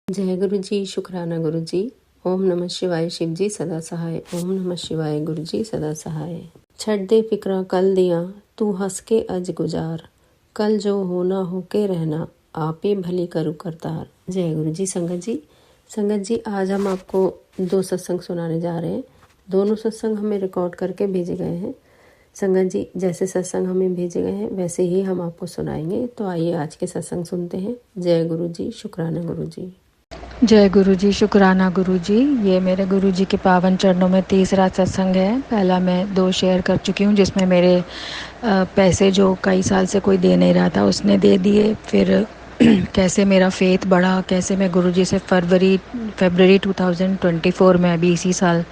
जय गुरु जी, शुक्राना गुरु जी। ओम नमः शिवाय, शिव जी सदा सहाय। ओम नमः शिवाय, गुरु जी सदा सहाय। छड़ दे फिक्रा कल दिया, तू हंस के अज गुजार। कल जो होना होके रहना, आपे भली करू करतार। जय गुरु जी। संगत जी आज हम आपको 2 सत्संग सुनाने जा रहे हैं। दोनों सत्संग हमें रिकॉर्ड करके भेजे गए हैं। संगत जी जैसे सत्संग हमें भेजे गए हैं वैसे ही हम आपको सुनाएंगे। तो आइए आज के सत्संग सुनते हैं। जय गुरु जी, शुक्राना गुरु जी। जय गुरु जी, शुक्राना गुरु जी। ये मेरे गुरु जी के पावन चरणों में तीसरा सत्संग है। पहला मैं 2 शेयर कर चुकी हूँ जिसमें मेरे पैसे जो कई साल से कोई दे नहीं रहा था उसने दे दिए। फिर कैसे मेरा फेथ बढ़ा, कैसे मैं गुरु जी से फरवरी 2024 में अभी इसी साल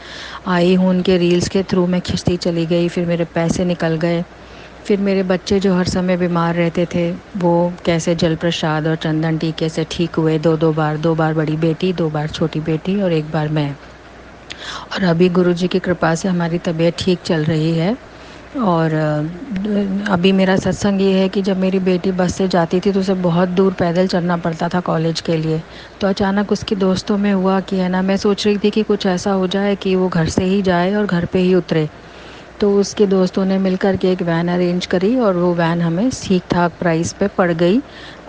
आई हूँ। उनके रील्स के थ्रू मैं खिंचती चली गई, फिर मेरे पैसे निकल गए। फिर मेरे बच्चे जो हर समय बीमार रहते थे वो कैसे जल प्रसाद और चंदन टीके से ठीक हुए। 2 बार बड़ी बेटी, 2 बार छोटी बेटी और 1 बार मैं। और अभी गुरुजी की कृपा से हमारी तबीयत ठीक चल रही है। और अभी मेरा सत्संग ये है कि जब मेरी बेटी बस से जाती थी तो उसे बहुत दूर पैदल चलना पड़ता था कॉलेज के लिए। तो अचानक उसकी दोस्तों में हुआ कि है ना, मैं सोच रही थी कि कुछ ऐसा हो जाए कि वो घर से ही जाए और घर पे ही उतरे। तो उसके दोस्तों ने मिलकर के एक वैन अरेंज करी और वो वैन हमें ठीक ठाक प्राइस पे पड़ गई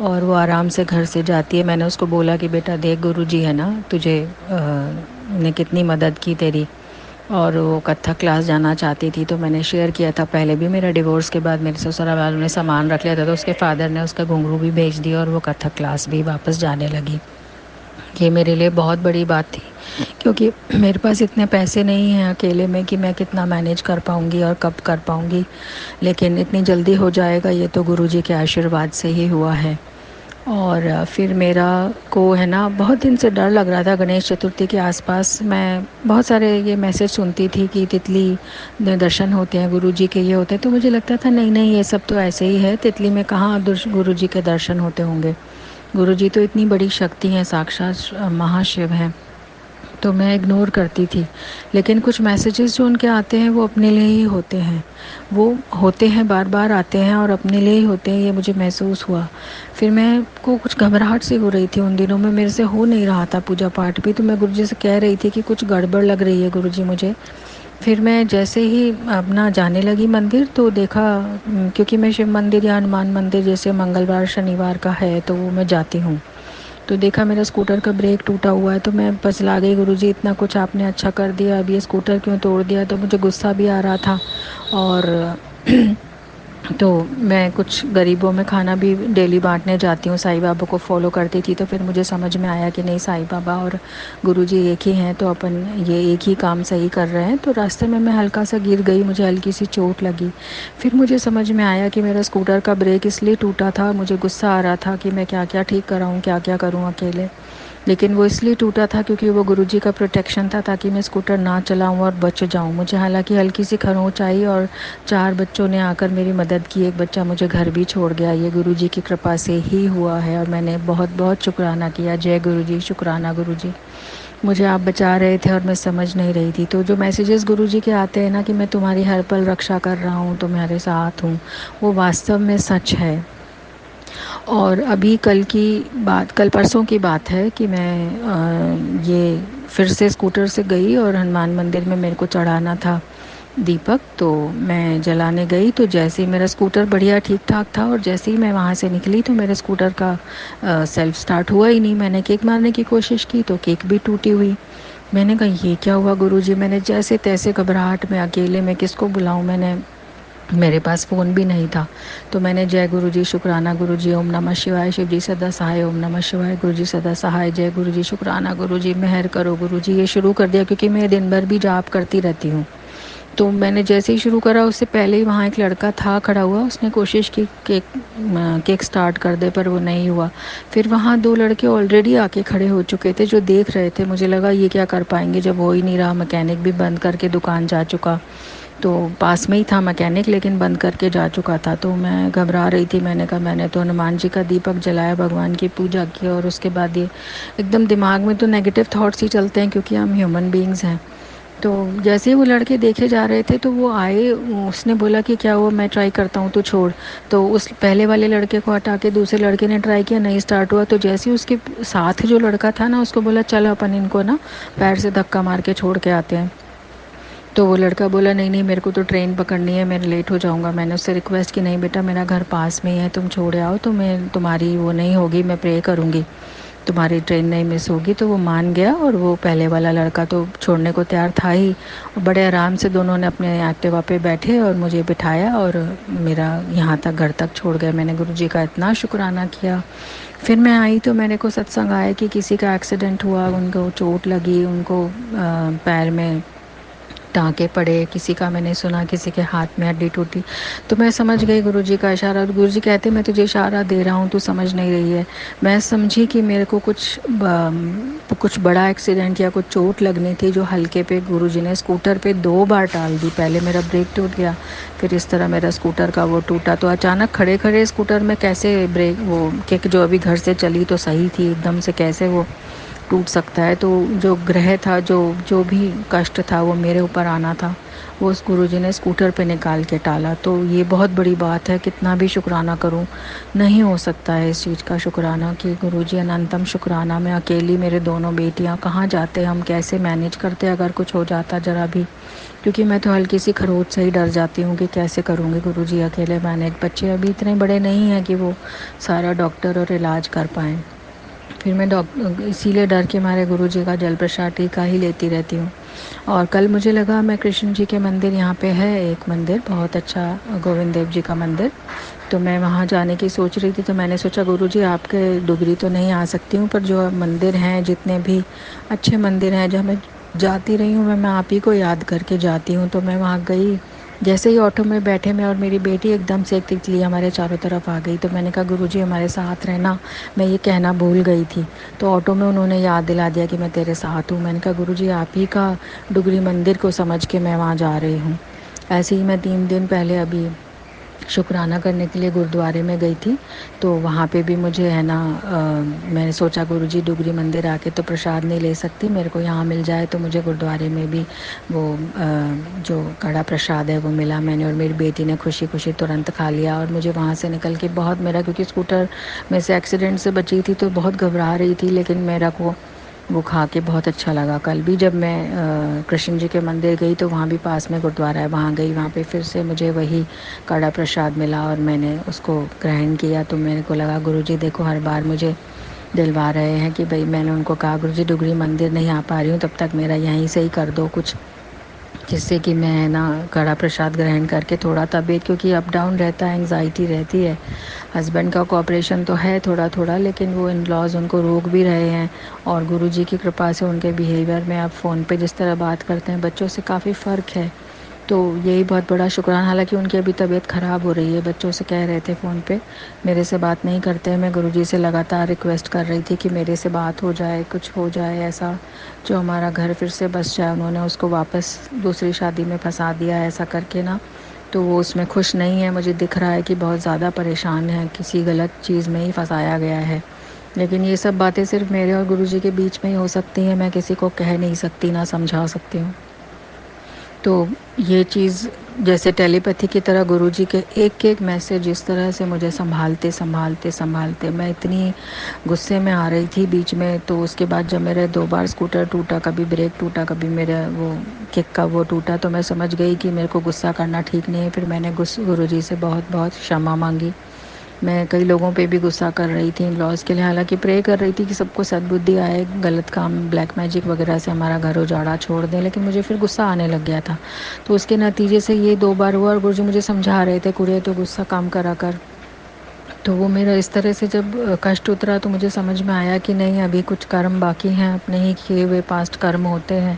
और वो आराम से घर से जाती है। मैंने उसको बोला कि बेटा देख, गुरुजी है ना, तुझे ने कितनी मदद की तेरी। और वो कथक क्लास जाना चाहती थी तो मैंने शेयर किया था पहले भी। मेरा डिवोर्स के बाद मेरे ससुराल वालों ने सामान रख लिया था तो उसके फादर ने उसका घुंघरू भी भेज दिया और वो कथक क्लास भी वापस जाने लगी। ये मेरे लिए बहुत बड़ी बात थी क्योंकि मेरे पास इतने पैसे नहीं हैं अकेले में कि मैं कितना मैनेज कर पाऊँगी और कब कर पाऊँगी। लेकिन इतनी जल्दी हो जाएगा ये तो गुरुजी के आशीर्वाद से ही हुआ है। और फिर मेरा को है ना, बहुत दिन से डर लग रहा था। गणेश चतुर्थी के आसपास मैं बहुत सारे ये मैसेज सुनती थी कि तितली में दर्शन होते हैं, गुरुजी के ये होते हैं। तो मुझे लगता था नहीं नहीं, ये सब तो ऐसे ही है, तितली में कहाँ गुरुजी के दर्शन होते होंगे। गुरुजी तो इतनी बड़ी शक्ति हैं, साक्षात महाशिव हैं। तो मैं इग्नोर करती थी। लेकिन कुछ मैसेजेस जो उनके आते हैं वो अपने लिए ही होते हैं, वो होते हैं, बार बार आते हैं और अपने लिए ही होते हैं, ये मुझे महसूस हुआ। फिर मैं को कुछ घबराहट सी हो रही थी उन दिनों में, मेरे से हो नहीं रहा था पूजा पाठ भी। तो मैं गुरुजी से कह रही थी कि कुछ गड़बड़ लग रही है गुरुजी मुझे। फिर मैं जैसे ही अपना जाने लगी मंदिर तो देखा, क्योंकि मैं शिव मंदिर या हनुमान मंदिर जैसे मंगलवार शनिवार का है तो वो मैं जाती हूँ। तो देखा मेरा स्कूटर का ब्रेक टूटा हुआ है। तो मैं पछला गई, गुरुजी इतना कुछ आपने अच्छा कर दिया, अब ये स्कूटर क्यों तोड़ दिया। तो मुझे गुस्सा भी आ रहा था। और तो मैं कुछ गरीबों में खाना भी डेली बांटने जाती हूँ, साईं बाबा को फॉलो करती थी। तो फिर मुझे समझ में आया कि नहीं, साईं बाबा और गुरुजी एक ही हैं तो अपन ये एक ही काम सही कर रहे हैं। तो रास्ते में मैं हल्का सा गिर गई, मुझे हल्की सी चोट लगी। फिर मुझे समझ में आया कि मेरा स्कूटर का ब्रेक इसलिए टूटा था, मुझे गुस्सा आ रहा था कि मैं क्या क्या ठीक कराऊँ, क्या क्या करूँ अकेले। लेकिन वो इसलिए टूटा था क्योंकि वो गुरुजी का प्रोटेक्शन था, ताकि मैं स्कूटर ना चलाऊं और बच जाऊं। मुझे हालांकि हल्की सी खरोंच आई और 4 बच्चों ने आकर मेरी मदद की। एक बच्चा मुझे घर भी छोड़ गया। ये गुरुजी की कृपा से ही हुआ है और मैंने बहुत बहुत शुक्राना किया। जय गुरुजी, शुक्राना गुरुजी। मुझे आप बचा रहे थे और मैं समझ नहीं रही थी। तो जो मैसेजेस गुरुजी के आते हैं ना कि मैं तुम्हारी हर पल रक्षा कर रहा हूँ, तुम्हारे साथ हूँ, वो वास्तव में सच है। और अभी कल परसों की बात है कि मैं ये फिर से स्कूटर से गई और हनुमान मंदिर में मेरे को चढ़ाना था दीपक। तो मैं जलाने गई तो जैसे ही मेरा स्कूटर बढ़िया ठीक ठाक था और जैसे ही मैं वहाँ से निकली तो मेरे स्कूटर का सेल्फ स्टार्ट हुआ ही नहीं। मैंने किक मारने की कोशिश की तो किक भी टूटी हुई। मैंने कहा ये क्या हुआ गुरुजी। मैंने जैसे तैसे घबराहट में अकेले में किसको बुलाऊं, मेरे पास फ़ोन भी नहीं था। तो मैंने जय गुरुजी, शुक्राना गुरुजी, ओम नमः शिवाय, शिव जी सदा सहाय, ओम नमः शिवाय, गुरुजी सदा सहाय, जय गुरुजी, शुक्राना गुरुजी, मेहर करो गुरुजी, ये शुरू कर दिया। क्योंकि मैं दिन भर भी जाप करती रहती हूँ। तो मैंने जैसे ही शुरू करा उससे पहले ही वहाँ एक लड़का था खड़ा हुआ, उसने कोशिश की केक स्टार्ट कर दे पर वो नहीं हुआ। फिर वहाँ 2 लड़के ऑलरेडी आके खड़े हो चुके थे जो देख रहे थे। मुझे लगा ये क्या कर पाएंगे जब हो ही नहीं रहा। मैकेनिक भी बंद करके दुकान जा चुका, तो पास में ही था मैकेनिक लेकिन बंद करके जा चुका था। तो मैं घबरा रही थी। मैंने कहा मैंने तो हनुमान जी का दीपक जलाया, भगवान की पूजा की और उसके बाद ये एकदम दिमाग में तो नेगेटिव थॉट्स ही चलते हैं क्योंकि हम ह्यूमन बीइंग्स हैं। तो जैसे ही वो लड़के देखे जा रहे थे तो वो आए, उसने बोला कि क्या हुआ, मैं ट्राई करता हूँ तो छोड़। तो उस पहले वाले लड़के को हटा के दूसरे लड़के ने ट्राई किया, नहीं स्टार्ट हुआ। तो जैसे ही उसके साथ जो लड़का था ना, उसको बोला चलो अपन इनको ना पैर से धक्का मार के छोड़ के आते हैं। तो वो लड़का बोला नहीं नहीं, मेरे को तो ट्रेन पकड़नी है, मैं लेट हो जाऊंगा। मैंने उससे रिक्वेस्ट की, नहीं बेटा मेरा घर पास में ही है, तुम छोड़ आओ तो मैं तुम्हारी वो नहीं होगी, मैं प्रे करूँगी तुम्हारी ट्रेन नहीं मिस होगी। तो वो मान गया और वो पहले वाला लड़का तो छोड़ने को तैयार था ही। बड़े आराम से दोनों ने अपने एक्टिवा पे बैठे और मुझे बिठाया और मेरा यहाँ तक घर तक छोड़ गए। मैंने गुरुजी का इतना शुक्राना किया। फिर मैं आई तो मेरे को सत्संग आया कि किसी का एक्सीडेंट हुआ, उनको चोट लगी, उनको पैर में टाँके पड़े, किसी का मैंने सुना किसी के हाथ में हड्डी टूटी। तो मैं समझ गई गुरुजी का इशारा। गुरुजी कहते मैं तुझे इशारा दे रहा हूँ, तू समझ नहीं रही है। मैं समझी कि मेरे को कुछ बड़ा एक्सीडेंट या कुछ चोट लगनी थी, जो हल्के पे गुरुजी ने स्कूटर पे 2 बार टाल दी। पहले मेरा ब्रेक टूट गया, फिर इस तरह मेरा स्कूटर का वो टूटा। तो अचानक खड़े खड़े स्कूटर में कैसे ब्रेक, वो किक जो अभी घर से चली तो सही थी, एकदम से कैसे वो टूट सकता है। तो जो ग्रह था, जो जो भी कष्ट था वो मेरे ऊपर आना था, वो उस गुरुजी ने स्कूटर पे निकाल के टाला। तो ये बहुत बड़ी बात है, कितना भी शुक्राना करूं नहीं हो सकता है इस चीज़ का शुक्राना कि गुरुजी अनंतम शुक्राना। मैं अकेली, मेरे दोनों बेटियां कहाँ जाते, हम कैसे मैनेज करते अगर कुछ हो जाता ज़रा भी, क्योंकि मैं तो हल्की सी खरोच से ही डर जाती हूँ कि कैसे करूँगी गुरुजी अकेले मैनेज। बच्चे अभी इतने बड़े नहीं हैं कि वो सारा डॉक्टर और इलाज कर पाएँ। फिर मैं इसीलिए डर के मारे गुरुजी का जल प्रसाद टीका ही लेती रहती हूँ। और कल मुझे लगा मैं कृष्ण जी के मंदिर, यहाँ पे है एक मंदिर बहुत अच्छा, गोविंद देव जी का मंदिर, तो मैं वहाँ जाने की सोच रही थी। तो मैंने सोचा गुरुजी आपके डुगरी तो नहीं आ सकती हूँ, पर जो मंदिर हैं, जितने भी अच्छे मंदिर हैं जहाँ मैं जाती रही हूँ, मैं आप ही को याद करके जाती हूँ। तो मैं वहाँ गई। जैसे ही ऑटो में बैठे मैं और मेरी बेटी, एकदम से एक तितली हमारे चारों तरफ आ गई। तो मैंने कहा गुरुजी हमारे साथ रहना, मैं ये कहना भूल गई थी। तो ऑटो में उन्होंने याद दिला दिया कि मैं तेरे साथ हूँ। मैंने कहा गुरुजी आप ही का डुगरी मंदिर को समझ के मैं वहाँ जा रही हूँ। ऐसे ही मैं 3 दिन पहले अभी शुक्राना करने के लिए गुरुद्वारे में गई थी। तो वहाँ पे भी मुझे है ना, मैंने सोचा गुरुजी डुगरी मंदिर आके तो प्रसाद नहीं ले सकती, मेरे को यहाँ मिल जाए। तो मुझे गुरुद्वारे में भी वो जो कड़ा प्रसाद है वो मिला। मैंने और मेरी बेटी ने खुशी खुशी तुरंत खा लिया। और मुझे वहाँ से निकल के बहुत, मेरा क्योंकि स्कूटर में से एक्सीडेंट से बची थी तो बहुत घबरा रही थी, लेकिन मेरा को वो खा के बहुत अच्छा लगा। कल भी जब मैं कृष्ण जी के मंदिर गई तो वहाँ भी पास में गुरुद्वारा है, वहाँ गई, वहाँ पे फिर से मुझे वही कड़ा प्रसाद मिला और मैंने उसको ग्रहण किया। तो मेरे को लगा गुरुजी देखो हर बार मुझे दिलवा रहे हैं कि भाई, मैंने उनको कहा गुरुजी डुगरी मंदिर नहीं आ पा रही हूँ, तब तक मेरा यहीं से ही कर दो कुछ, जिससे कि मैं ना कड़ा प्रसाद ग्रहण करके थोड़ा तबीयत, क्योंकि अप डाउन रहता है, एंग्जाइटी रहती है। हस्बैंड का कोऑपरेशन तो है थोड़ा थोड़ा, लेकिन वो इन लॉज उनको रोक भी रहे हैं। और गुरुजी की कृपा से उनके बिहेवियर में, आप फ़ोन पे जिस तरह बात करते हैं बच्चों से, काफ़ी फ़र्क है। तो यही बहुत बड़ा शुक्राना। हालांकि उनकी अभी तबीयत ख़राब हो रही है, बच्चों से कह रहे थे फ़ोन पे, मेरे से बात नहीं करते हैं। मैं गुरुजी से लगातार रिक्वेस्ट कर रही थी कि मेरे से बात हो जाए, कुछ हो जाए ऐसा जो हमारा घर फिर से बस जाए। उन्होंने उसको वापस दूसरी शादी में फंसा दिया ऐसा करके ना, तो वो उसमें खुश नहीं है। मुझे दिख रहा है कि बहुत ज़्यादा परेशान है, किसी गलत चीज़ में ही फंसाया गया है। लेकिन ये सब बातें सिर्फ मेरे और गुरुजी के बीच में ही हो सकती हैं, मैं किसी को कह नहीं सकती, ना समझा सकती हूँ। तो ये चीज़ जैसे टेलीपैथी की तरह गुरुजी के एक एक मैसेज इस तरह से मुझे संभालते संभालते संभालते, मैं इतनी गुस्से में आ रही थी बीच में। तो उसके बाद जब मेरे 2 बार स्कूटर टूटा, कभी ब्रेक टूटा, कभी मेरा वो किक का वो टूटा, तो मैं समझ गई कि मेरे को गुस्सा करना ठीक नहीं है। फिर मैंने गुरुजी से बहुत बहुत क्षमा मांगी। मैं कई लोगों पे भी गुस्सा कर रही थी इन लॉज के लिए, हालांकि प्रे कर रही थी कि सबको सद्बुद्धि आए, गलत काम ब्लैक मैजिक वगैरह से हमारा घर उजाड़ा छोड़ दें। लेकिन मुझे फिर गुस्सा आने लग गया था। तो उसके नतीजे से ये 2 बार हुआ। और गुरुजी मुझे समझा रहे थे, कुरे तो गुस्सा कम करा कर। तो वो मेरा इस तरह से जब कष्ट उतरा तो मुझे समझ में आया कि नहीं, अभी कुछ कर्म बाकी हैं, अपने ही किए हुए पास्ट कर्म होते हैं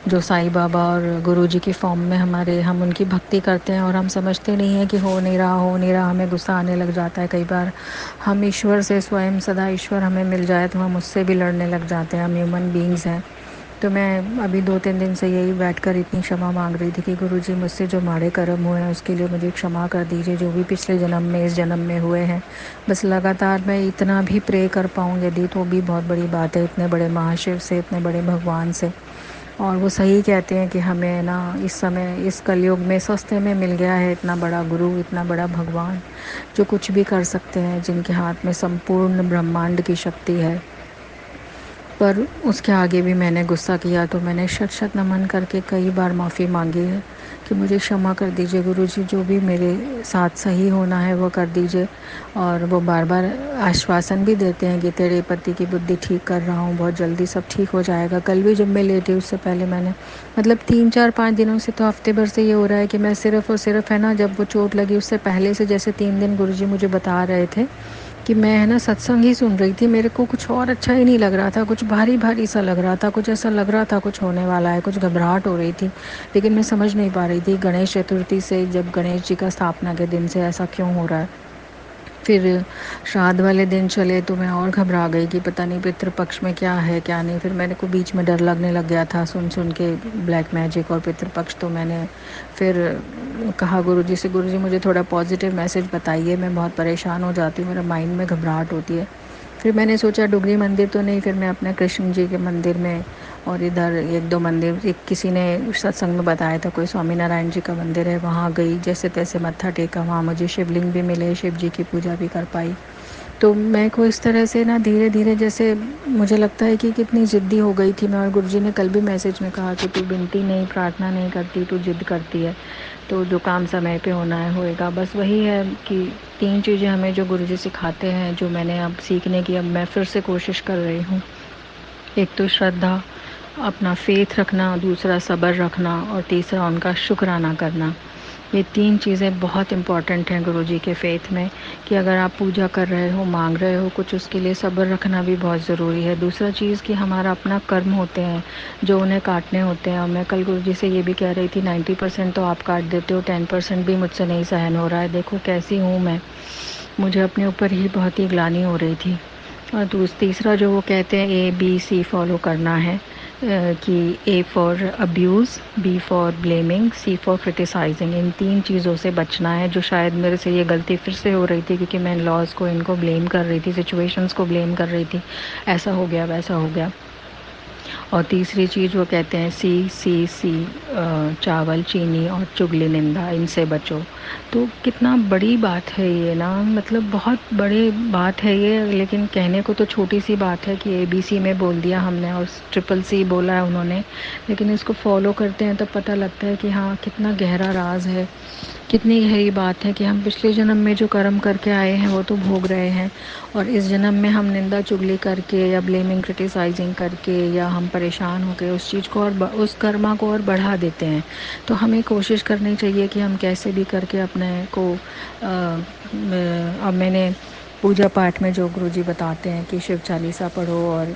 जो साईं बाबा और गुरुजी की फॉर्म में हमारे, हम उनकी भक्ति करते हैं और हम समझते नहीं हैं कि हो नहीं रहा, हो नहीं रहा, हमें गुस्सा आने लग जाता है। कई बार हम ईश्वर से, स्वयं सदा ईश्वर हमें मिल जाए तो हम उससे भी लड़ने लग जाते हैं, हम ह्यूमन बींग्स हैं। तो मैं अभी 2-3 दिन से यही बैठकर इतनी क्षमा मांग रही थी कि गुरुजी मुझसे जो माड़े कर्म हुए हैं उसके लिए मुझे क्षमा कर दीजिए, जो भी पिछले जन्म में, इस जन्म में हुए हैं। बस लगातार मैं इतना भी प्रे कर पाऊँ यदि, तो भी बहुत बड़ी बात है, इतने बड़े महाशिव से, इतने बड़े भगवान से। और वो सही कहते हैं कि हमें ना इस समय इस कलयुग में सस्ते में मिल गया है इतना बड़ा गुरु, इतना बड़ा भगवान जो कुछ भी कर सकते हैं, जिनके हाथ में संपूर्ण ब्रह्मांड की शक्ति है। पर उसके आगे भी मैंने गुस्सा किया, तो मैंने शत शत नमन करके कई बार माफ़ी मांगी है कि मुझे क्षमा कर दीजिए गुरुजी, जो भी मेरे साथ सही होना है वो कर दीजिए। और वो बार बार आश्वासन भी देते हैं कि तेरे पति की बुद्धि ठीक कर रहा हूँ, बहुत जल्दी सब ठीक हो जाएगा। कल भी जब मैं लेटी उससे पहले मैंने मतलब 3 4 5 दिनों से, तो हफ्ते भर से ये हो रहा है कि मैं सिर्फ़ और सिर्फ है ना, जब वो चोट लगी उससे पहले से जैसे 3 दिन गुरुजी मुझे बता रहे थे कि मैं है ना सत्संग ही सुन रही थी, मेरे को कुछ और अच्छा ही नहीं लग रहा था, कुछ भारी भारी सा लग रहा था, कुछ ऐसा लग रहा था कुछ होने वाला है, कुछ घबराहट हो रही थी, लेकिन मैं समझ नहीं पा रही थी गणेश चतुर्थी से, जब गणेश जी का स्थापना के दिन से ऐसा क्यों हो रहा है। फिर श्राद्ध वाले दिन चले तो मैं और घबरा गई कि पता नहीं पितृपक्ष में क्या है क्या नहीं। फिर मेरे को बीच में डर लगने लग गया था सुन सुन के ब्लैक मैजिक और पितृपक्ष। तो मैंने फिर कहा गुरुजी से, गुरुजी मुझे थोड़ा पॉजिटिव मैसेज बताइए, मैं बहुत परेशान हो जाती हूँ, मेरे माइंड में घबराहट होती है। फिर मैंने सोचा डुगरी मंदिर तो नहीं, फिर मैं अपने कृष्ण जी के मंदिर में और इधर 1 2 मंदिर, एक किसी ने सत्संग में बताया था कोई स्वामी नारायण जी का मंदिर है, वहाँ गई, जैसे तैसे मत्था टेका, वहाँ मुझे शिवलिंग भी मिले, शिव जी की पूजा भी कर पाई। तो मैं को इस तरह से ना धीरे धीरे, जैसे मुझे लगता है कि कितनी ज़िद्दी हो गई थी मैं। और गुरुजी ने कल भी मैसेज में कहा कि तू विनती नहीं प्रार्थना नहीं करती, तू जिद करती है, तो जो काम समय पे होना है होएगा। बस वही है कि 3 चीज़ें हमें जो गुरुजी सिखाते हैं, जो मैंने अब सीखने की अब मैं फिर से कोशिश कर रही हूँ। एक तो श्रद्धा, अपना फेथ रखना, दूसरा सब्र रखना, और तीसरा उनका शुक्राना करना। ये 3 चीज़ें बहुत इम्पॉर्टेंट हैं गुरुजी के फेथ में, कि अगर आप पूजा कर रहे हो, मांग रहे हो कुछ, उसके लिए सब्र रखना भी बहुत ज़रूरी है। दूसरा चीज़ कि हमारा अपना कर्म होते हैं जो उन्हें काटने होते हैं। और मैं कल गुरुजी से ये भी कह रही थी 90% तो आप काट देते हो, 10% भी मुझसे नहीं सहन हो रहा है। देखो कैसी हूँ मैं, मुझे अपने ऊपर ही बहुत ही ग्लानि हो रही थी। और तीसरा जो वो कहते हैं ABC फॉलो करना है, कि A for abuse, B for blaming, C for criticising. इन 3 चीज़ों से बचना है, जो शायद मेरे से ये गलती फिर से हो रही थी, क्योंकि मैं लॉज को इनको ब्लेम कर रही थी, सिचुएशंस को ब्लेम कर रही थी, ऐसा हो गया वैसा हो गया। और तीसरी चीज़ वो कहते हैं C चावल, चीनी और चुगली निंदा, इनसे बचो। तो कितना बड़ी बात है ये ना, मतलब बहुत बड़ी बात है ये, लेकिन कहने को तो छोटी सी बात है कि ABC में बोल दिया हमने और CCC बोला है उन्होंने, लेकिन इसको फॉलो करते हैं तब पता लगता है कि हाँ कितना गहरा राज है, कितनी गहरी बात है कि हम पिछले जन्म में जो कर्म करके आए हैं वो तो भोग रहे हैं, और इस जन्म में हम निंदा चुगली करके या ब्लेमिंग क्रिटिसाइजिंग करके या हम परेशान होकर उस चीज़ को और उस कर्मा को और बढ़ा देते हैं। तो हमें कोशिश करनी चाहिए कि हम कैसे भी करके अपने को अब मैंने पूजा पाठ में जो गुरुजी बताते हैं कि शिव चालीसा पढ़ो और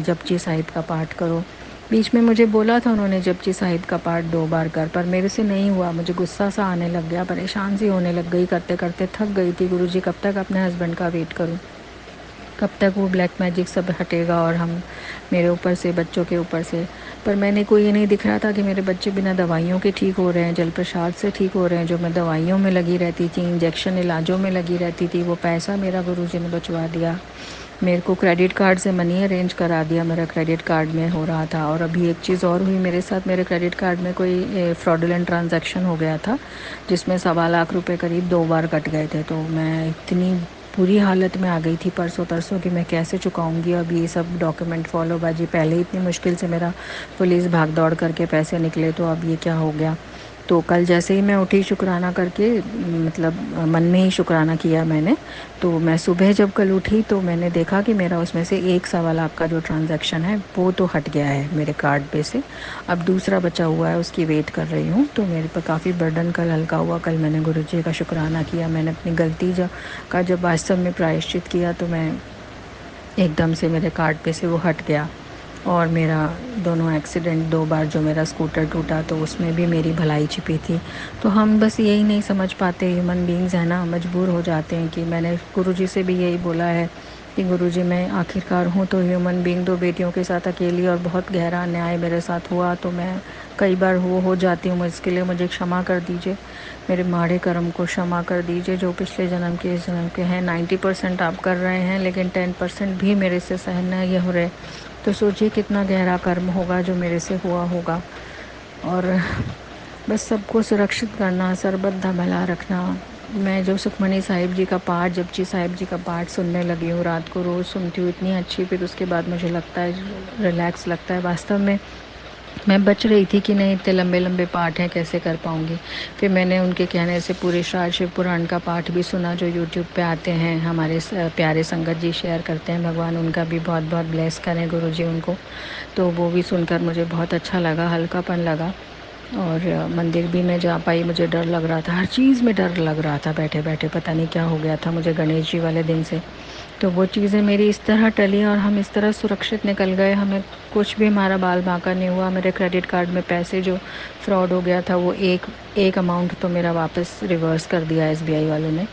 जपजी साहिब का पाठ करो। बीच में मुझे बोला था उन्होंने जपजी साहिब का पाठ 2 बार कर, पर मेरे से नहीं हुआ, मुझे गुस्सा सा आने लग गया, परेशान सी होने लग गई, करते करते थक गई थी। गुरुजी कब तक अपने हस्बैंड का वेट करूं, कब तक वो ब्लैक मैजिक सब हटेगा और हम मेरे ऊपर से, बच्चों के ऊपर से। पर मैंने को ये नहीं दिख रहा था कि मेरे बच्चे बिना दवाइयों के ठीक हो रहे हैं, जल प्रसाद से ठीक हो रहे हैं। जो मैं दवाइयों में लगी रहती थी, इंजेक्शन इलाजों में लगी रहती थी, वो पैसा मेरा गुरुजी ने बचवा दिया। मेरे को क्रेडिट कार्ड से मनी अरेंज करा दिया, मेरा क्रेडिट कार्ड में हो रहा था। और अभी एक चीज़ और हुई मेरे साथ, मेरे क्रेडिट कार्ड में कोई फ्रॉडुलेंट ट्रांजैक्शन हो गया था, जिसमें 1.25 लाख रुपए करीब 2 बार कट गए थे। तो मैं इतनी बुरी हालत में आ गई थी परसों तरसों कि मैं कैसे चुकाऊंगी अब ये सब डॉक्यूमेंट फॉलो बाजी। पहले इतनी मुश्किल से मेरा पुलिस भाग दौड़ करके पैसे निकले, तो अब ये क्या हो गया। तो कल जैसे ही मैं उठी शुक्राना करके, मतलब मन में ही शुक्राना किया मैंने, तो मैं सुबह जब कल उठी तो मैंने देखा कि मेरा उसमें से 1 1.25 लाख का जो ट्रांजैक्शन है वो तो हट गया है मेरे कार्ड पे से। अब दूसरा बचा हुआ है, उसकी वेट कर रही हूँ। तो मेरे पर काफ़ी बर्डन कल हल्का हुआ। कल मैंने गुरुजी का शुक्राना किया, मैंने अपनी गलती का जब वास्तव में प्रायश्चित किया, तो मैं एकदम से मेरे कार्ड पे से वो हट गया। और मेरा दोनों एक्सीडेंट 2 बार जो मेरा स्कूटर टूटा, तो उसमें भी मेरी भलाई छिपी थी। तो हम बस यही नहीं समझ पाते, ह्यूमन बीइंग्स है ना, मजबूर हो जाते हैं। कि मैंने गुरुजी से भी यही बोला है कि गुरुजी मैं आखिरकार हूँ तो ह्यूमन बीइंग, 2 बेटियों के साथ अकेली, और बहुत गहरा अन्याय मेरे साथ हुआ, तो मैं कई बार वो हो जाती हूँ। इसके लिए मुझे क्षमा कर दीजिए, मेरे माड़े कर्म को क्षमा कर दीजिए, जो पिछले जन्म के इस जन्म के हैं। 90% आप कर रहे हैं, लेकिन 10% भी मेरे से सहन नहीं हो रहे। तो सोचिए कितना गहरा कर्म होगा जो मेरे से हुआ होगा। और बस सबको सुरक्षित करना, सरबत भला रखना। मैं जो सुखमनी साहिब जी का पाठ, जपजी साहिब जी का पाठ सुनने लगी हूँ, रात को रोज़ सुनती हूँ, इतनी अच्छी। फिर उसके बाद मुझे लगता है रिलैक्स लगता है। वास्तव में मैं बच रही थी कि नहीं इतने लंबे लंबे पाठ हैं, कैसे कर पाऊँगी। फिर मैंने उनके कहने से पूरे शार शिव पुराण का पाठ भी सुना, जो यूट्यूब पे आते हैं, हमारे प्यारे संगत जी शेयर करते हैं। भगवान उनका भी बहुत बहुत ब्लेस करें, गुरु जी उनको। तो वो भी सुनकर मुझे बहुत अच्छा लगा, हल्कापन लगा। और मंदिर भी मैं जा पाई। मुझे डर लग रहा था, हर चीज़ में डर लग रहा था, बैठे बैठे पता नहीं क्या हो गया था मुझे गणेश जी वाले दिन से। तो वो चीज़ें मेरी इस तरह टली और हम इस तरह सुरक्षित निकल गए। हमें कुछ भी, हमारा बाल बांका नहीं हुआ। मेरे क्रेडिट कार्ड में पैसे जो फ्रॉड हो गया था, वो एक अमाउंट तो मेरा वापस रिवर्स कर दिया एसबीआई वालों ने।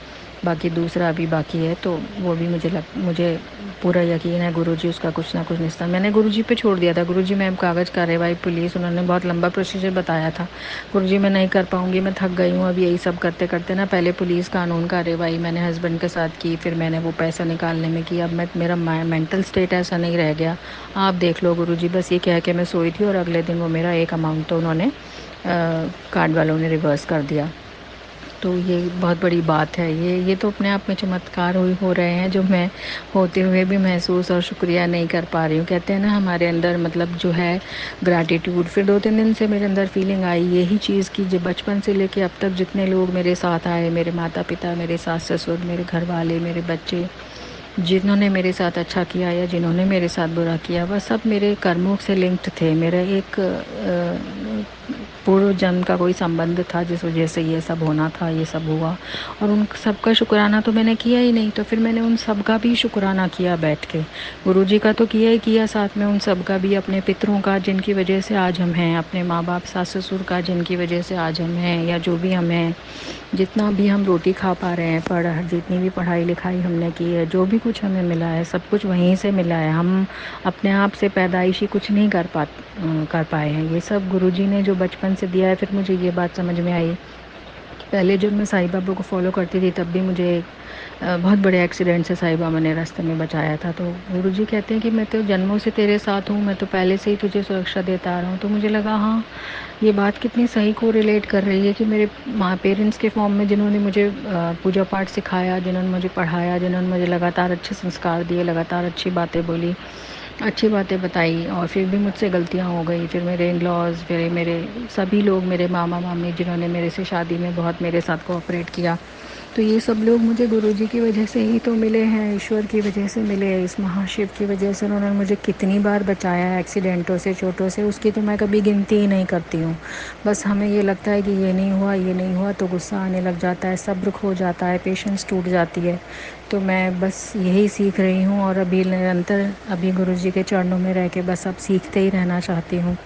बाकी दूसरा अभी बाकी है, तो वो भी मुझे पूरा यकीन है गुरुजी उसका कुछ ना कुछ निस्तार। मैंने गुरुजी पे छोड़ दिया था, गुरुजी मैं कागज़ कार्रवाई पुलिस, उन्होंने बहुत लंबा प्रोसीजर बताया था। गुरुजी मैं नहीं कर पाऊँगी, मैं थक गई हूँ अब यही सब करते करते ना। पहले पुलिस कानून कार्रवाई मैंने हस्बैंड के साथ की, फिर मैंने वो पैसा निकालने में की। अब मेरा मेंटल स्टेट ऐसा नहीं रह गया। आप देख लो गुरुजी, बस ये कह के मैं सोई थी और अगले दिन वो मेरा एक अमाउंट तो उन्होंने कार्ड वालों ने रिवर्स कर दिया। तो ये बहुत बड़ी बात है। ये तो अपने आप में चमत्कार हो रहे हैं, जो मैं होते हुए भी महसूस और शुक्रिया नहीं कर पा रही हूँ। कहते हैं ना हमारे अंदर मतलब जो है ग्रैटिट्यूड। फिर 2-3 दिन से मेरे अंदर फीलिंग आई यही चीज़ की, जो बचपन से लेके अब तक जितने लोग मेरे साथ आए, मेरे माता पिता, मेरे सास ससुर, मेरे घर वाले, मेरे बच्चे, जिन्होंने मेरे साथ अच्छा किया या जिन्होंने मेरे साथ बुरा किया, वह सब मेरे कर्मों से लिंक्ड थे। मेरा एक पूर्व जन्म का कोई संबंध था जिस वजह से ये सब होना था, ये सब हुआ। और उन सब का शुक्राना तो मैंने किया ही नहीं, तो फिर मैंने उन सब का भी शुक्राना किया बैठ के। गुरुजी का तो किया ही किया, साथ में उन सब का भी, अपने पितरों का जिनकी वजह से आज हम हैं, अपने माँ बाप सास ससुर का जिनकी वजह से आज हम हैं, या जो भी हम हैं, जितना भी हम रोटी खा पा रहे हैं, जितनी भी पढ़ाई लिखाई हमने की है, जो भी कुछ हमें मिला है, सब कुछ वहीं से मिला है। हम अपने आप से पैदाइशी कुछ नहीं कर पाए हैं। ये सब गुरुजी ने जो बचपन से दिया है। फिर मुझे ये बात समझ में आई, पहले जब मैं साईं बाबा को फॉलो करती थी तब भी मुझे बहुत बड़े एक्सीडेंट से साईं बाबा ने रास्ते में बचाया था। तो गुरुजी कहते हैं कि मैं तो जन्मों से तेरे साथ हूँ, मैं तो पहले से ही तुझे सुरक्षा देता आ रहा हूँ। तो मुझे लगा हाँ, ये बात कितनी सही को रिलेट कर रही है कि मेरे पेरेंट्स के फॉर्म में जिन्होंने मुझे पूजा पाठ सिखाया, जिन्होंने मुझे पढ़ाया, जिन्होंने मुझे लगातार अच्छे संस्कार दिए, लगातार अच्छी बातें बोली, अच्छी बातें बताई, और फिर भी मुझसे गलतियाँ हो गई। फिर मेरे इन लॉज, फिर मेरे सभी लोग, मेरे मामा मामी जिन्होंने मेरे से शादी में बहुत मेरे साथ कोऑपरेट किया, तो ये सब लोग मुझे गुरुजी की वजह से ही तो मिले हैं, ईश्वर की वजह से मिले हैं, इस महाशिव की वजह से। उन्होंने मुझे कितनी बार बचाया है एक्सीडेंटों से, चोटों से, उसकी तो मैं कभी गिनती ही नहीं करती हूँ। बस हमें ये लगता है कि ये नहीं हुआ, ये नहीं हुआ, तो गुस्सा आने लग जाता है, सब्र खो जाता है, पेशेंस टूट जाती है। तो मैं बस यही सीख रही हूँ, और अभी निरंतर अभी गुरुजी के चरणों में रह के बस अब सीखते ही रहना चाहती हूँ।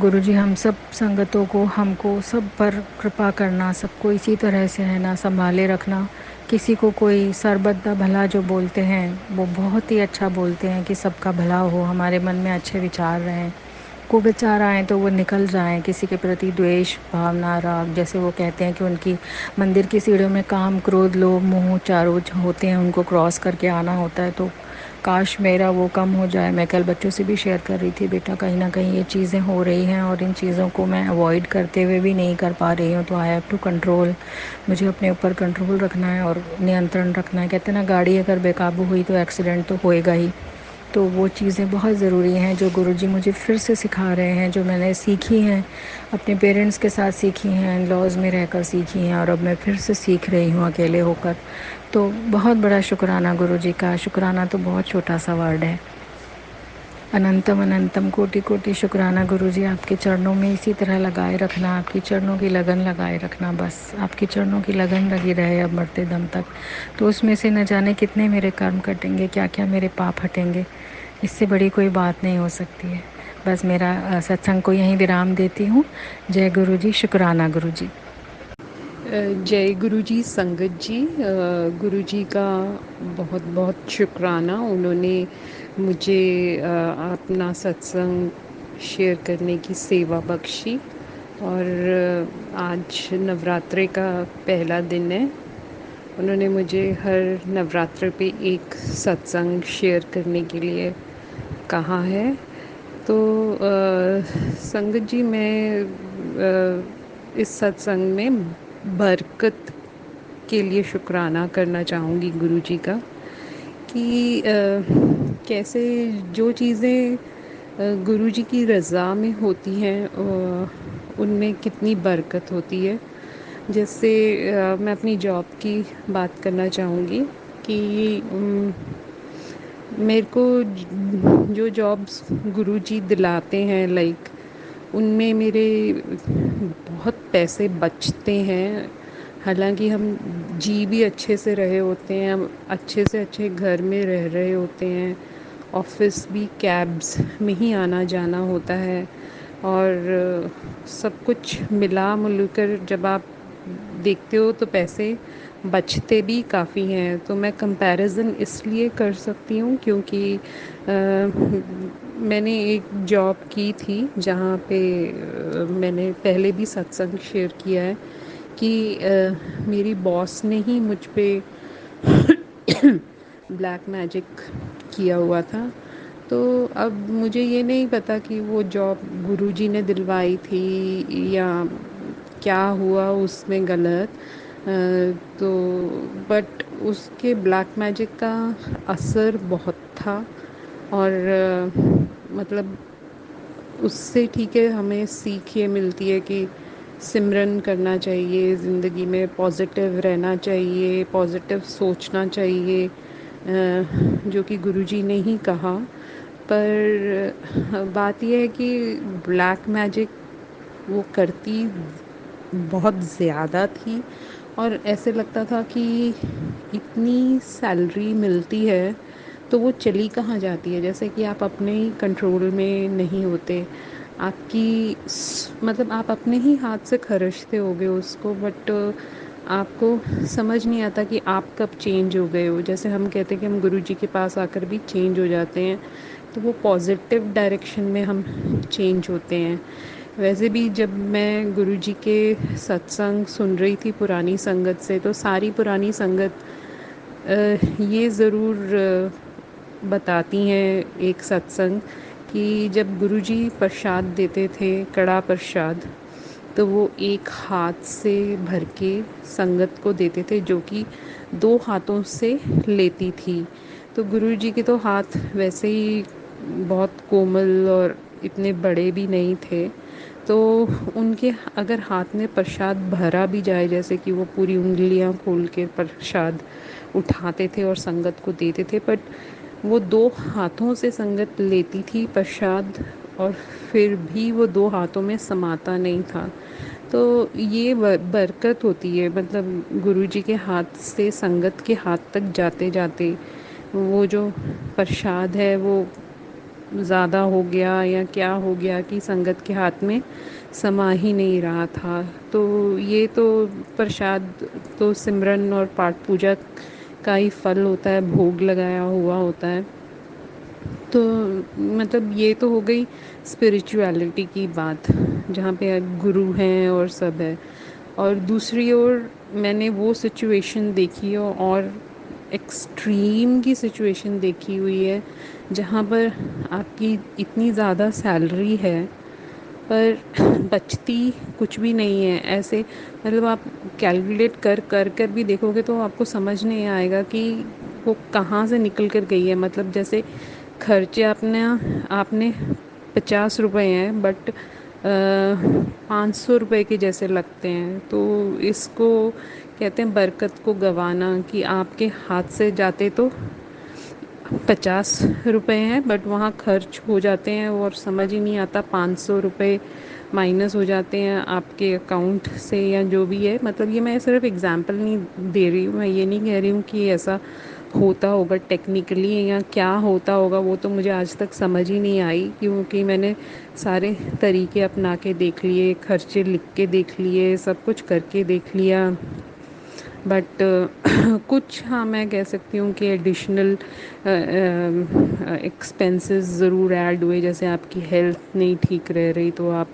गुरुजी हम सब संगतों को, हमको सब पर कृपा करना, सबको इसी तरह से रहना, संभाले रखना। किसी को कोई सरबत दा भला जो बोलते हैं वो बहुत ही अच्छा बोलते हैं कि सबका भला हो, हमारे मन में अच्छे विचार रहें, कुविचार आएँ तो वो निकल जाएं। किसी के प्रति द्वेष भावना, राग, जैसे वो कहते हैं कि उनकी मंदिर की सीढ़ियों में काम क्रोध लोभ मोह चारों होते हैं, उनको क्रॉस करके आना होता है। तो काश मेरा वो कम हो जाए। मैं कल बच्चों से भी शेयर कर रही थी, बेटा कहीं ना कहीं ये चीज़ें हो रही हैं और इन चीज़ों को मैं अवॉइड करते हुए भी नहीं कर पा रही हूँ, तो आई हैव टू कंट्रोल। मुझे अपने ऊपर कंट्रोल रखना है और नियंत्रण रखना है। कहते हैं ना, गाड़ी अगर बेकाबू हुई तो एक्सीडेंट तो होएगा ही। तो वो चीज़ें बहुत ज़रूरी हैं जो गुरुजी मुझे फिर से सिखा रहे हैं, जो मैंने सीखी हैं, अपने पेरेंट्स के साथ सीखी हैं, इन लॉज में रहकर सीखी हैं, और अब मैं फिर से सीख रही हूँ अकेले होकर। तो बहुत बड़ा शुक्राना गुरुजी का। शुक्राना तो बहुत छोटा सा वर्ड है। अनंतम अनंतम कोटि कोटि शुक्राना गुरुजी, आपके चरणों में इसी तरह लगाए रखना, आपकी चरणों की लगन लगाए रखना, बस आपकी चरणों की लगन लगी रहे अब मरते दम तक। तो उसमें से न जाने कितने मेरे कर्म कटेंगे, क्या क्या मेरे पाप हटेंगे, इससे बड़ी कोई बात नहीं हो सकती है। बस मेरा सत्संग को यहीं विराम देती हूँ। जय गुरुजी, शुक्राना गुरुजी। जय गुरुजी संगत जी। गुरुजी का बहुत बहुत शुक्राना, उन्होंने मुझे अपना सत्संग शेयर करने की सेवा बख्शी। और आज नवरात्रि का पहला दिन है। उन्होंने मुझे हर नवरात्रि पे एक सत्संग शेयर करने के लिए कहा है। तो संगत जी, मैं इस सत्संग में बरकत के लिए शुक्राना करना चाहूँगी गुरु जी का, कि कैसे जो चीज़ें गुरु जी की रज़ा में होती हैं उनमें कितनी बरकत होती है। जैसे मैं अपनी जॉब की बात करना चाहूँगी कि मेरे को जो जॉब्स गुरुजी दिलाते हैं, लाइक उनमें मेरे बहुत पैसे बचते हैं। हालांकि हम जी भी अच्छे से रहे होते हैं, हम अच्छे से अच्छे घर में रह रहे होते हैं, ऑफिस भी कैब्स में ही आना जाना होता है, और सब कुछ मिला मिलकर जब आप देखते हो तो पैसे बचते भी काफ़ी हैं। तो मैं कंपैरिजन इसलिए कर सकती हूँ क्योंकि मैंने एक जॉब की थी जहाँ पे मैंने पहले भी सत्संग शेयर किया है कि मेरी बॉस ने ही मुझ पे ब्लैक मैजिक किया हुआ था। तो अब मुझे ये नहीं पता कि वो जॉब गुरुजी ने दिलवाई थी या क्या हुआ उसमें गलत। तो बट उसके ब्लैक मैजिक का असर बहुत था, और मतलब उससे ठीक है हमें सीख ये मिलती है कि सिमरन करना चाहिए, ज़िंदगी में पॉजिटिव रहना चाहिए, पॉजिटिव सोचना चाहिए, जो कि गुरुजी ने ही कहा। पर बात यह है कि ब्लैक मैजिक वो करती बहुत ज़्यादा थी, और ऐसे लगता था कि इतनी सैलरी मिलती है तो वो चली कहाँ जाती है। जैसे कि आप अपने ही कंट्रोल में नहीं होते, आपकी मतलब आप अपने ही हाथ से खर्चते होगे उसको, बट आपको समझ नहीं आता कि आप कब चेंज हो गए हो। जैसे हम कहते हैं कि हम गुरुजी के पास आकर भी चेंज हो जाते हैं, तो वो पॉजिटिव डायरेक्शन में हम चेंज होते हैं। वैसे भी जब मैं गुरुजी के सत्संग सुन रही थी पुरानी संगत से, तो सारी पुरानी संगत ये ज़रूर बताती हैं एक सत्संग कि जब गुरुजी प्रसाद देते थे, कड़ा प्रसाद, तो वो एक हाथ से भर के संगत को देते थे, जो कि 2 हाथों से लेती थी। तो गुरुजी के तो हाथ वैसे ही बहुत कोमल और इतने बड़े भी नहीं थे, तो उनके अगर हाथ में प्रसाद भरा भी जाए, जैसे कि वो पूरी उंगलियां खोल के प्रसाद उठाते थे और संगत को देते थे, बट वो 2 हाथों से संगत लेती थी प्रसाद, और फिर भी वो 2 हाथों में समाता नहीं था। तो ये बरकत होती है, मतलब गुरुजी के हाथ से संगत के हाथ तक जाते जाते वो जो प्रसाद है वो ज़्यादा हो गया या क्या हो गया कि संगत के हाथ में समा ही नहीं रहा था। तो ये तो प्रसाद तो सिमरन और पाठ पूजा का ही फल होता है, भोग लगाया हुआ होता है। तो मतलब ये तो हो गई स्पिरिचुअलिटी की बात, जहाँ पे गुरु हैं और सब है। और दूसरी ओर मैंने वो सिचुएशन देखी है, और एक्सट्रीम की सिचुएशन देखी हुई है, जहाँ पर आपकी इतनी ज़्यादा सैलरी है पर बचती कुछ भी नहीं है। ऐसे मतलब आप कैलकुलेट कर भी देखोगे तो आपको समझ नहीं आएगा कि वो कहाँ से निकल कर गई है। मतलब जैसे खर्चे आपने 50 रुपए हैं, बट 500 रुपए के जैसे लगते हैं। तो इसको कहते हैं बरकत को गंवाना, कि आपके हाथ से जाते तो 50 रुपए हैं, बट वहाँ खर्च हो जाते हैं और समझ ही नहीं आता 500 रुपए माइनस हो जाते हैं आपके अकाउंट से या जो भी है। मतलब ये मैं सिर्फ एग्जांपल नहीं दे रही हूँ, मैं ये नहीं कह रही हूँ कि ऐसा होता होगा टेक्निकली या क्या होता होगा, वो तो मुझे आज तक समझ ही नहीं आई, क्योंकि मैंने सारे तरीके अपना के देख लिए, खर्चे लिख के देख लिए, सब कुछ करके देख लिया। बट कुछ हाँ मैं कह सकती हूँ कि एडिशनल एक्सपेंसेस ज़रूर ऐड हुए। जैसे आपकी हेल्थ नहीं ठीक रह रही तो आप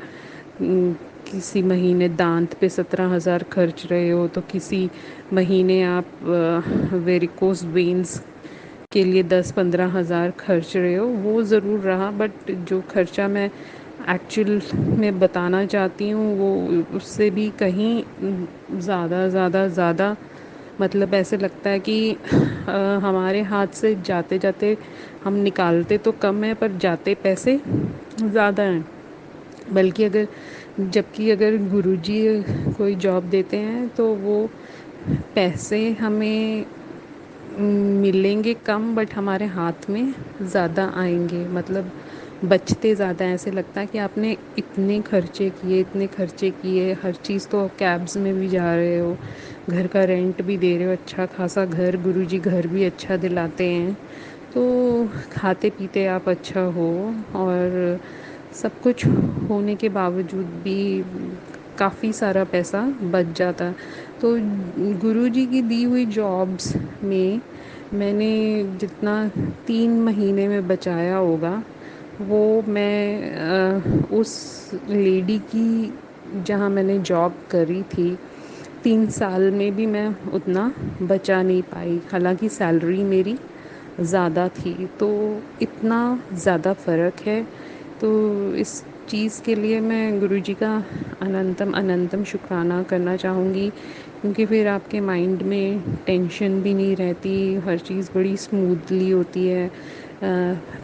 किसी महीने दांत पे 17,000 खर्च रहे हो, तो किसी महीने आप वेरिकोस वेन्स के लिए 10-15 हज़ार खर्च रहे हो, वो ज़रूर रहा, बट जो खर्चा मैं एक्चुअल में बताना चाहती हूँ वो उससे भी कहीं ज़्यादा मतलब ऐसे लगता है कि हमारे हाथ से जाते जाते हम निकालते तो कम है पर जाते पैसे ज़्यादा हैं। बल्कि अगर गुरुजी कोई जॉब देते हैं तो वो पैसे हमें मिलेंगे कम, बट हमारे हाथ में ज़्यादा आएंगे, मतलब बचते ज़्यादा हैं। ऐसे लगता है कि आपने इतने खर्चे किए, हर चीज़ तो कैब्स में भी जा रहे हो, घर का रेंट भी दे रहे हो, अच्छा खासा घर, गुरुजी घर भी अच्छा दिलाते हैं, तो खाते पीते आप अच्छा हो, और सब कुछ होने के बावजूद भी काफ़ी सारा पैसा बच जाता। तो गुरुजी की दी हुई जॉब्स में मैंने जितना 3 महीने में बचाया होगा, वो मैं उस लेडी की जहाँ मैंने जॉब करी थी 3 साल में भी मैं उतना बचा नहीं पाई। हालांकि सैलरी मेरी ज़्यादा थी, तो इतना ज़्यादा फ़र्क है। तो इस चीज़ के लिए मैं गुरुजी का अनंतम शुक्राना करना चाहूँगी, क्योंकि फिर आपके माइंड में टेंशन भी नहीं रहती, हर चीज़ बड़ी स्मूथली होती है।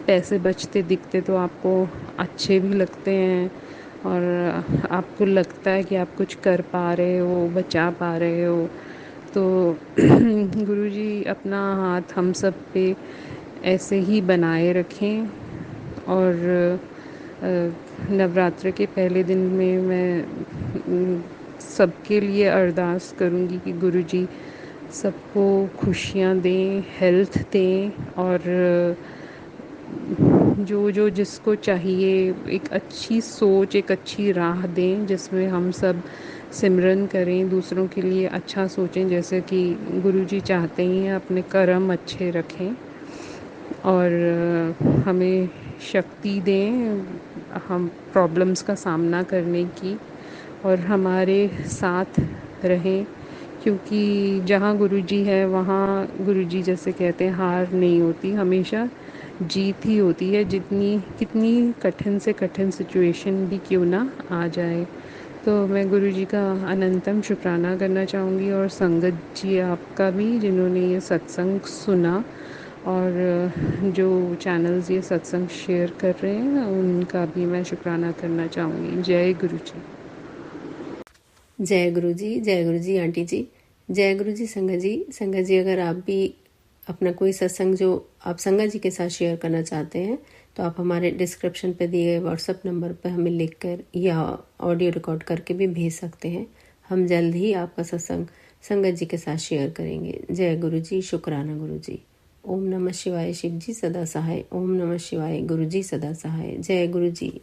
पैसे बचते दिखते तो आपको अच्छे भी लगते हैं, और आपको लगता है कि आप कुछ कर पा रहे हो, बचा पा रहे हो। तो गुरुजी अपना हाथ हम सब पे ऐसे ही बनाए रखें। और नवरात्र के पहले दिन में मैं सबके लिए अरदास करूँगी कि गुरुजी सबको खुशियाँ दें, हेल्थ दें, और जो जिसको चाहिए एक अच्छी सोच, एक अच्छी राह दें जिसमें हम सब सिमरन करें, दूसरों के लिए अच्छा सोचें, जैसे कि गुरुजी चाहते ही हैं, अपने कर्म अच्छे रखें, और हमें शक्ति दें हम प्रॉब्लम्स का सामना करने की, और हमारे साथ रहें, क्योंकि जहाँ गुरुजी है वहाँ गुरुजी जैसे कहते हैं हार नहीं होती, हमेशा जीत ही होती है, जितनी कितनी कठिन से कठिन सिचुएशन भी क्यों ना आ जाए। तो मैं गुरुजी का अनंतम शुक्राना करना चाहूँगी, और संगत जी आपका भी, जिन्होंने ये सत्संग सुना, और जो चैनल्स ये सत्संग शेयर कर रहे हैं उनका भी मैं शुक्राना करना चाहूँगी। जय गुरु जी। जय गुरु जी आंटी जी, जय गुरु जी। संगत जी अगर आप भी अपना कोई सत्संग जो आप संगत जी के साथ शेयर करना चाहते हैं, तो आप हमारे डिस्क्रिप्शन पे दिए गए व्हाट्सएप नंबर पर हमें लिखकर या ऑडियो रिकॉर्ड करके भी भेज सकते हैं। हम जल्द ही आपका सत्संग संगत जी के साथ शेयर करेंगे। जय गुरु जी, शुक्राना गुरु जी। ओम नमः शिवाय, शिव जी सदा सहाय। ओम नमः शिवाय, गुरु जी सदा सहाय। जय गुरु जी।